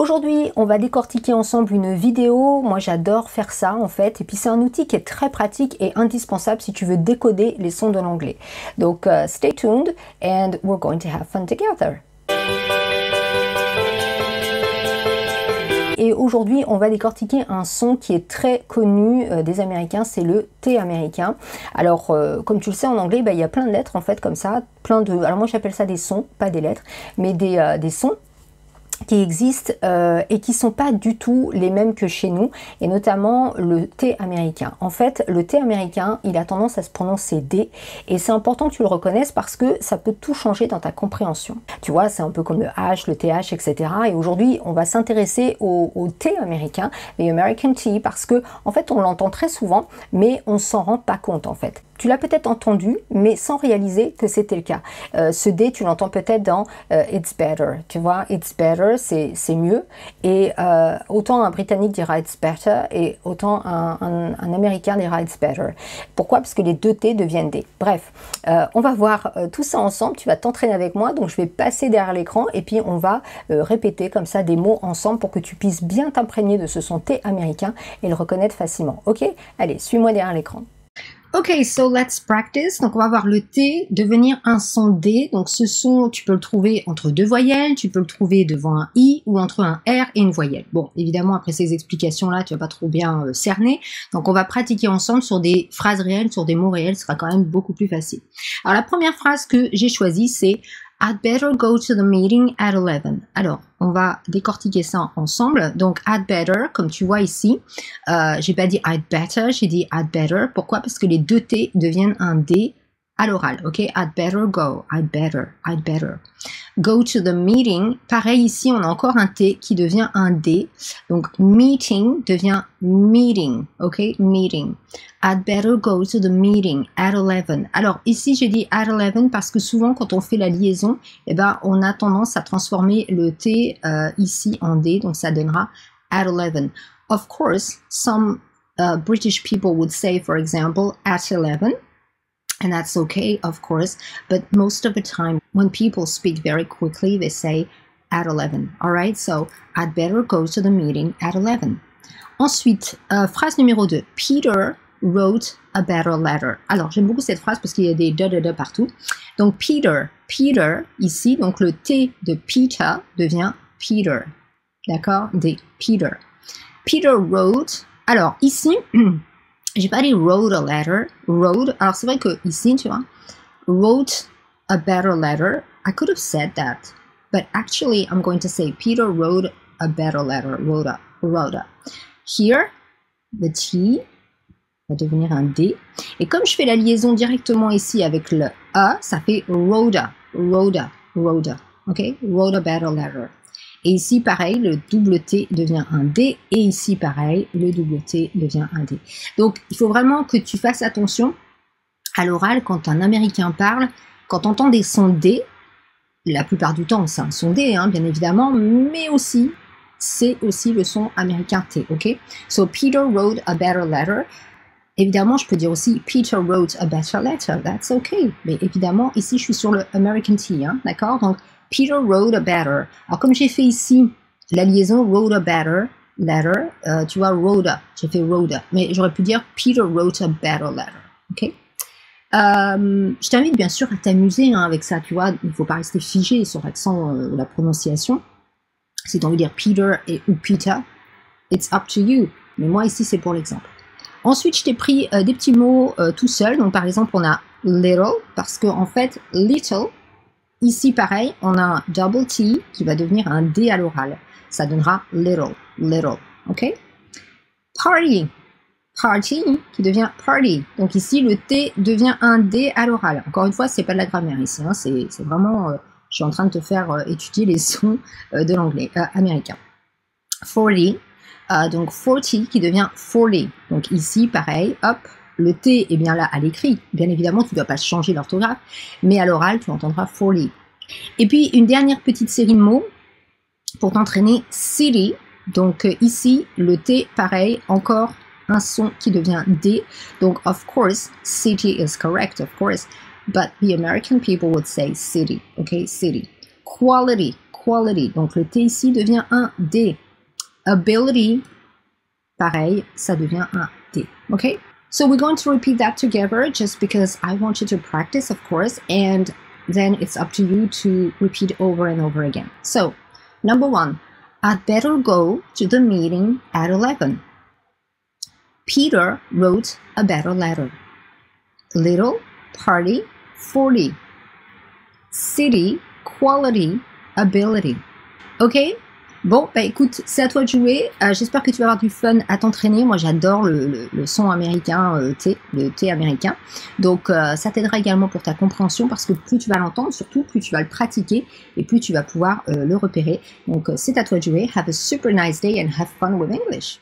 Aujourd'hui, on va décortiquer ensemble une vidéo. Moi, j'adore faire ça en fait. Et puis, c'est un outil qui est très pratique et indispensable si tu veux décoder les sons de l'anglais. Donc, stay tuned and we're going to have fun together. Et aujourd'hui, on va décortiquer un son qui est très connu des Américains, c'est le T américain. Alors, comme tu le sais en anglais, il y a plein de lettres en fait comme ça, alors moi j'appelle ça des sons, pas des lettres, mais des sons qui existent et qui sont pas du tout les mêmes que chez nous, et notamment le T américain. En fait, le T américain, il a tendance à se prononcer D, et c'est important que tu le reconnaisses parce que ça peut tout changer dans ta compréhension. Tu vois, c'est un peu comme le H, le TH, etc. Et aujourd'hui, on va s'intéresser au T américain, les American T, parce que en fait, on l'entend très souvent, mais on s'en rend pas compte en fait. Tu l'as peut-être entendu, mais sans réaliser que c'était le cas. Ce D, tu l'entends peut-être dans It's better. Tu vois, It's better, c'est mieux. Et autant un Britannique dira It's better, et autant un Américain dira It's better. Pourquoi? Parce que les deux T deviennent D. Bref, on va voir tout ça ensemble. Tu vas t'entraîner avec moi. Donc, je vais passer derrière l'écran et puis on va répéter comme ça des mots ensemble pour que tu puisses bien t'imprégner de ce son T américain et le reconnaître facilement. Ok? Allez, suis-moi derrière l'écran. Ok, so let's practice. Donc, on va voir le T devenir un son D. Donc, ce son, tu peux le trouver entre deux voyelles, tu peux le trouver devant un I ou entre un R et une voyelle. Bon, évidemment, après ces explications-là, tu vas pas trop bien cerner. Donc, on va pratiquer ensemble sur des phrases réelles, sur des mots réels. Ce sera quand même beaucoup plus facile. Alors, la première phrase que j'ai choisie, c'est I'd better go to the meeting at 11. Alors, on va décortiquer ça ensemble. Donc, I'd better, comme tu vois ici, j'ai pas dit I'd better, j'ai dit I'd better. Pourquoi? Parce que les deux T deviennent un D à l'oral, ok? I'd better go, I'd better, I'd better. Go to the meeting, pareil ici, on a encore un T qui devient un D. Donc, meeting devient meeting, ok? Meeting. I'd better go to the meeting at 11. Alors, ici, j'ai dit at 11 parce que souvent, quand on fait la liaison, eh ben, on a tendance à transformer le T ici en D, donc ça donnera at 11. Of course, some British people would say, for example, at 11. And that's okay, of course, but most of the time, when people speak very quickly, they say at 11. All right, so I'd better go to the meeting at 11. Ensuite, phrase numéro 2. Peter wrote a better letter. Alors, j'aime beaucoup cette phrase parce qu'il y a des da partout. Donc, Peter, ici, donc le T de Peter devient Peter. D'accord? Des Peter. Peter wrote. Alors, ici, j'ai pas dit wrote a letter, wrote, alors c'est vrai que ici, tu vois, wrote a better letter, I could have said that, but actually I'm going to say Peter wrote a better letter, wrote a. Here, the T va devenir un D, et comme je fais la liaison directement ici avec le A, ça fait wrote a, ok, wrote a better letter. Et ici, pareil, le double T devient un D. Et ici, pareil, le double T devient un D. Donc, il faut vraiment que tu fasses attention à l'oral quand un Américain parle. Quand on entend des sons D, la plupart du temps, c'est un son D, hein, bien évidemment, mais aussi, c'est aussi le son américain T, ok? So, Peter wrote a better letter. Évidemment, je peux dire aussi Peter wrote a better letter. That's okay. Mais évidemment, ici, je suis sur le American T, hein, d'accord? Donc, Peter wrote a better. Alors, comme j'ai fait ici la liaison wrote a better letter, tu vois, wrote a, j'ai fait wrote a, mais j'aurais pu dire Peter wrote a better letter, ok? Je t'invite bien sûr à t'amuser hein, avec ça, tu vois, il ne faut pas rester figé sur l'accent ou la prononciation. Si tu as envie de dire Peter ou Peter, it's up to you. Mais moi, ici, c'est pour l'exemple. Ensuite, je t'ai pris des petits mots tout seul. Donc, par exemple, on a little, parce que en fait, little, ici, pareil, on a un double T qui va devenir un D à l'oral. Ça donnera little, ok? Party qui devient party. Donc ici, le T devient un D à l'oral. Encore une fois, c'est pas de la grammaire ici, hein, c'est vraiment, je suis en train de te faire étudier les sons de l'anglais américain. 40, donc 40 qui devient 40. Donc ici, pareil, hop, le T est bien là à l'écrit. Bien évidemment, tu ne dois pas changer l'orthographe, mais à l'oral, tu entendras 40. Et puis, une dernière petite série de mots pour t'entraîner, city. Donc ici, le T, pareil, encore un son qui devient D. Donc, of course, city is correct, of course, but the American people would say city, okay, city. Quality, quality. Donc le T ici devient un D. Ability, pareil, ça devient un D. OK? So we're going to repeat that together just because I want you to practice, of course, and then it's up to you to repeat over and over again. So, number 1, I'd better go to the meeting at 11. Peter wrote a better letter. Little, party, 40. City, quality, ability. OK? Bon, bah écoute, c'est à toi de jouer. J'espère que tu vas avoir du fun à t'entraîner. Moi, j'adore le son américain, T, le T américain. Donc, ça t'aidera également pour ta compréhension parce que plus tu vas l'entendre, surtout plus tu vas le pratiquer et plus tu vas pouvoir le repérer. Donc, c'est à toi de jouer. Have a super nice day and have fun with English.